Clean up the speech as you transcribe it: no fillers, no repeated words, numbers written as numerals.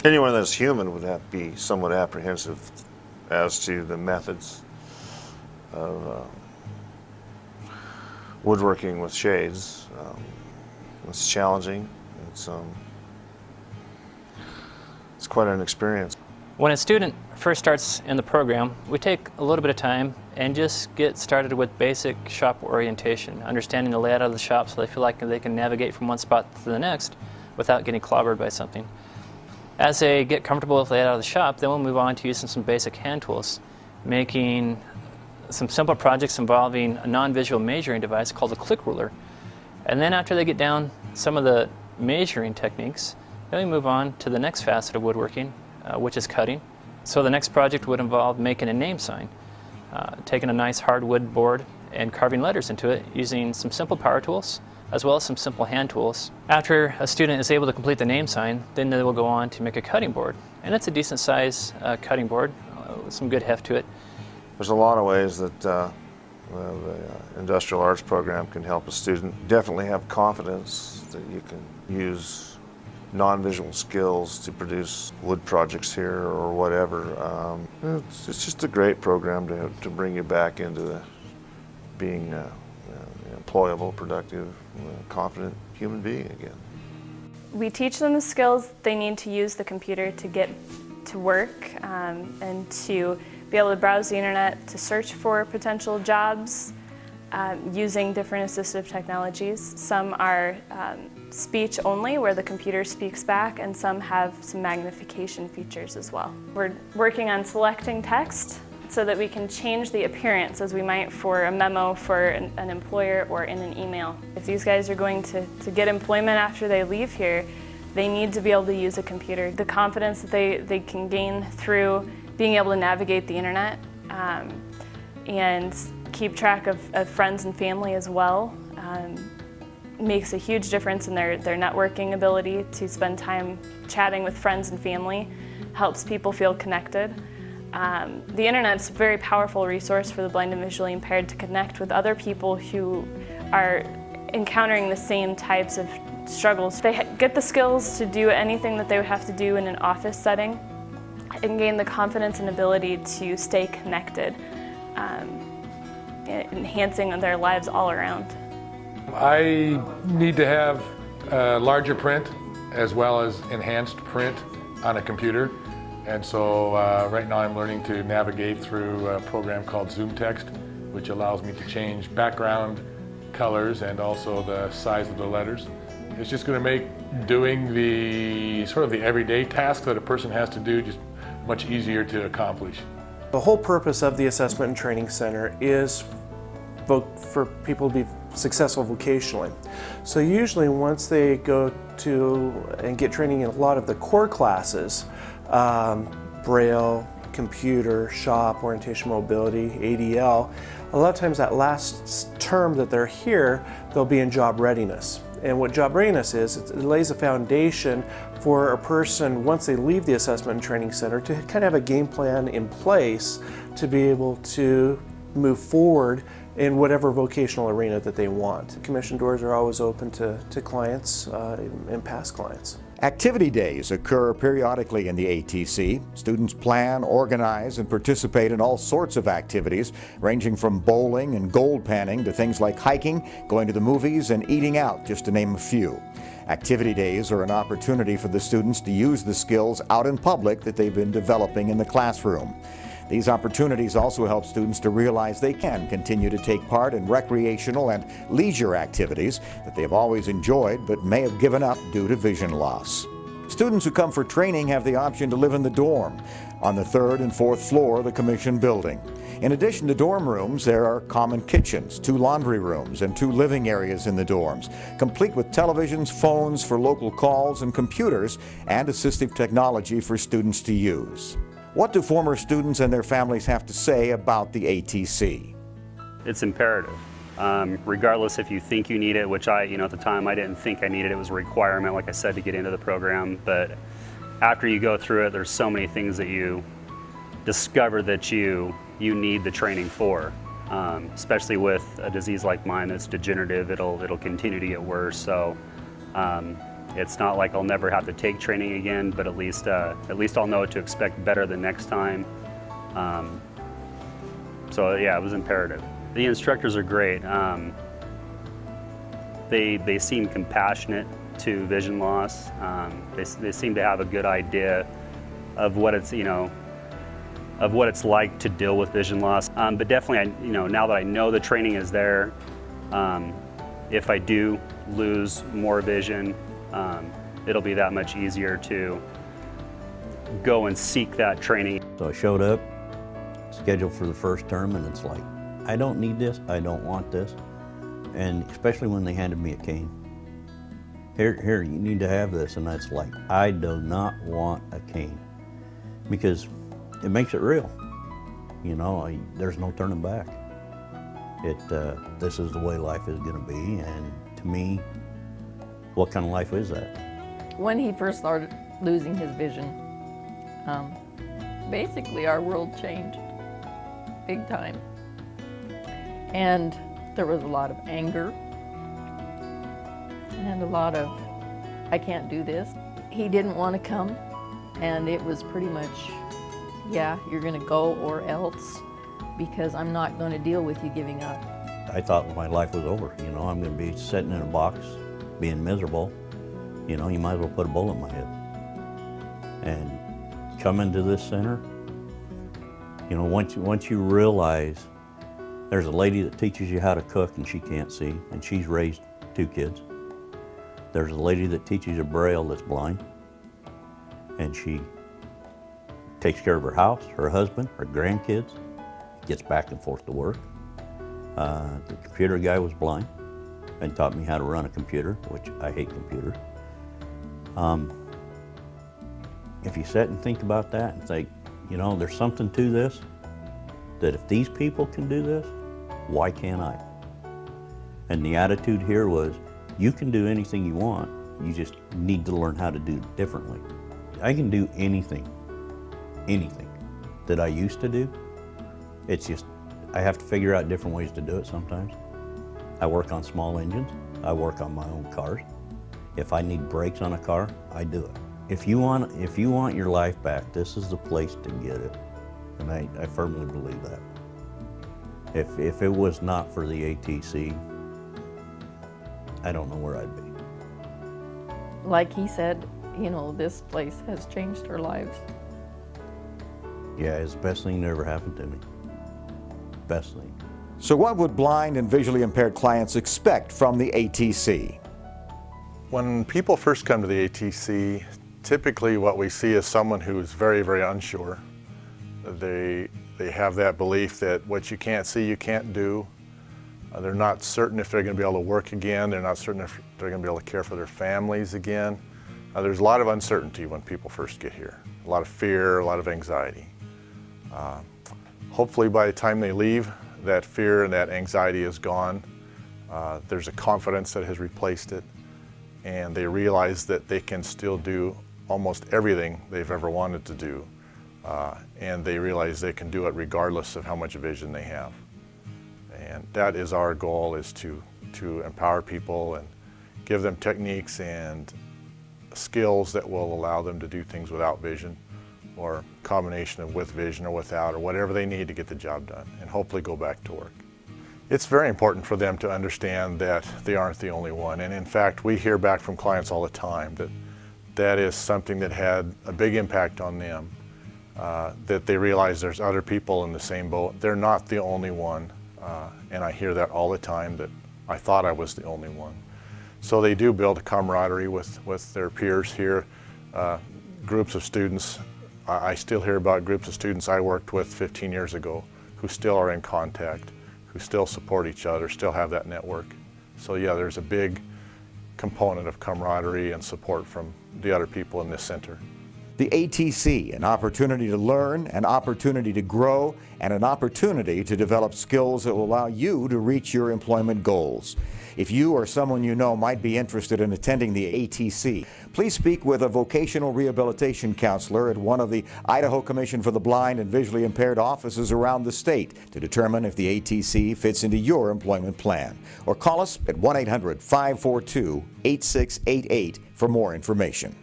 Anyone that's human would have to be somewhat apprehensive as to the methods of woodworking with shades. It's challenging. It's quite an experience. When a student first starts in the program, we take a little bit of time and just get started with basic shop orientation, understanding the layout of the shop so they feel like they can navigate from one spot to the next without getting clobbered by something. As they get comfortable with the layout of the shop, then we'll move on to using some basic hand tools, making some simple projects involving a non-visual measuring device called a click ruler. And then after they get down some of the measuring techniques, then we move on to the next facet of woodworking, which is cutting. So the next project would involve making a name sign, taking a nice hardwood board and carving letters into it using some simple power tools as well as some simple hand tools. After a student is able to complete the name sign, then they will go on to make a cutting board. And it's a decent size cutting board with some good heft to it. There's a lot of ways that the industrial arts program can help a student definitely have confidence that you can use non-visual skills to produce wood projects here or whatever. It's just a great program to bring you back into being employable, productive, confident human being again. We teach them the skills they need to use the computer to get to work and to be able to browse the internet, to search for potential jobs using different assistive technologies. Some are speech only, where the computer speaks back, and some have some magnification features as well. We're working on selecting text so that we can change the appearance as we might for a memo for an employer or in an email. If these guys are going to get employment after they leave here, they need to be able to use a computer. The confidence that they can gain through being able to navigate the internet and keep track of friends and family as well makes a huge difference in their networking ability to spend time chatting with friends and family, helps people feel connected. The internet's a very powerful resource for the blind and visually impaired to connect with other people who are encountering the same types of struggles. They get the skills to do anything that they would have to do in an office setting and gain the confidence and ability to stay connected, enhancing their lives all around. I need to have larger print as well as enhanced print on a computer. And so right now I'm learning to navigate through a program called Zoom Text, which allows me to change background colors and also the size of the letters. It's just going to make doing the sort of the everyday task that a person has to do just much easier to accomplish. The whole purpose of the Assessment and Training Center is for people to be successful vocationally. So usually once they go to and get training in a lot of the core classes, Braille, computer, shop, orientation, mobility, ADL, a lot of times that last term that they're here, they'll be in job readiness. And what job readiness is, it lays a foundation for a person, once they leave the Assessment and Training Center, to kind of have a game plan in place to be able to move forward in whatever vocational arena that they want. Commission doors are always open to clients and past clients. Activity days occur periodically in the ATC. Students plan, organize, and participate in all sorts of activities, ranging from bowling and gold panning to things like hiking, going to the movies, and eating out, just to name a few. Activity days are an opportunity for the students to use the skills out in public that they've been developing in the classroom. These opportunities also help students to realize they can continue to take part in recreational and leisure activities that they have always enjoyed but may have given up due to vision loss. Students who come for training have the option to live in the dorm on the 3rd and 4th floor of the Commission building. In addition to dorm rooms, there are common kitchens, 2 laundry rooms, and 2 living areas in the dorms, complete with televisions, phones for local calls, and computers, and assistive technology for students to use. What do former students and their families have to say about the ATC? It's imperative. Regardless if you think you need it, which at the time I didn't think I needed it. It was a requirement, like I said, to get into the program. But after you go through it, there's so many things that you discover that you need the training for. Especially with a disease like mine that's degenerative, it'll continue to get worse. So It's not like I'll never have to take training again, but at least I'll know what to expect better the next time. So yeah, it was imperative. The instructors are great. They seem compassionate to vision loss. They seem to have a good idea of what it's, of what it's like to deal with vision loss. But definitely, now that I know the training is there, if I do lose more vision, it'll be that much easier to go and seek that training. So I showed up, scheduled for the first term, and it's like, I don't need this, I don't want this. And especially when they handed me a cane. Here, you need to have this, and that's like, I do not want a cane. Because it makes it real. There's no turning back. This is the way life is gonna be, and to me, what kind of life is that? When he first started losing his vision, basically our world changed big time. And there was a lot of anger and a lot of, I can't do this. He didn't want to come, and it was pretty much, yeah, you're gonna go or else, because I'm not gonna deal with you giving up. I thought my life was over. I'm gonna be sitting in a box, being miserable. You might as well put a bullet in my head. And coming to this center, once you realize there's a lady that teaches you how to cook and she can't see, and she's raised 2 kids. There's a lady that teaches you Braille that's blind, and she takes care of her house, her husband, her grandkids, gets back and forth to work. The computer guy was blind and taught me how to run a computer, which I hate computers. If you sit and think about that and think, there's something to this, that if these people can do this, why can't I? And the attitude here was, you can do anything you want, you just need to learn how to do it differently. I can do anything that I used to do. It's just, I have to figure out different ways to do it sometimes. I work on small engines, I work on my own cars. If I need brakes on a car, I do it. If you want your life back, this is the place to get it. And I firmly believe that. If it was not for the ATC, I don't know where I'd be. Like he said, this place has changed our lives. Yeah, it's the best thing that ever happened to me. Best thing. So what would blind and visually impaired clients expect from the ATC? When people first come to the ATC, typically what we see is someone who is very, very unsure. They have that belief that what you can't see, you can't do. They're not certain if they're going to be able to work again. They're not certain if they're going to be able to care for their families again. There's a lot of uncertainty when people first get here. A lot of fear, a lot of anxiety. Hopefully by the time they leave, that fear and that anxiety is gone. There's a confidence that has replaced it, and they realize that they can still do almost everything they've ever wanted to do. And they realize they can do it regardless of how much vision they have. And that is our goal, is to empower people and give them techniques and skills that will allow them to do things without vision, or a combination of with vision or without, or whatever they need to get the job done, and hopefully go back to work. It's very important for them to understand that they aren't the only one. And in fact, we hear back from clients all the time that that is something that had a big impact on them. That they realize there's other people in the same boat. They're not the only one, and I hear that all the time, that I thought I was the only one. So they do build a camaraderie with their peers here, groups of students. I still hear about groups of students I worked with 15 years ago who still are in contact, who still support each other, still have that network. So yeah, there's a big component of camaraderie and support from the other people in this center. The ATC, an opportunity to learn, an opportunity to grow, and an opportunity to develop skills that will allow you to reach your employment goals. If you or someone you know might be interested in attending the ATC, please speak with a vocational rehabilitation counselor at one of the Idaho Commission for the Blind and Visually Impaired offices around the state to determine if the ATC fits into your employment plan. Or call us at 1-800-542-8688 for more information.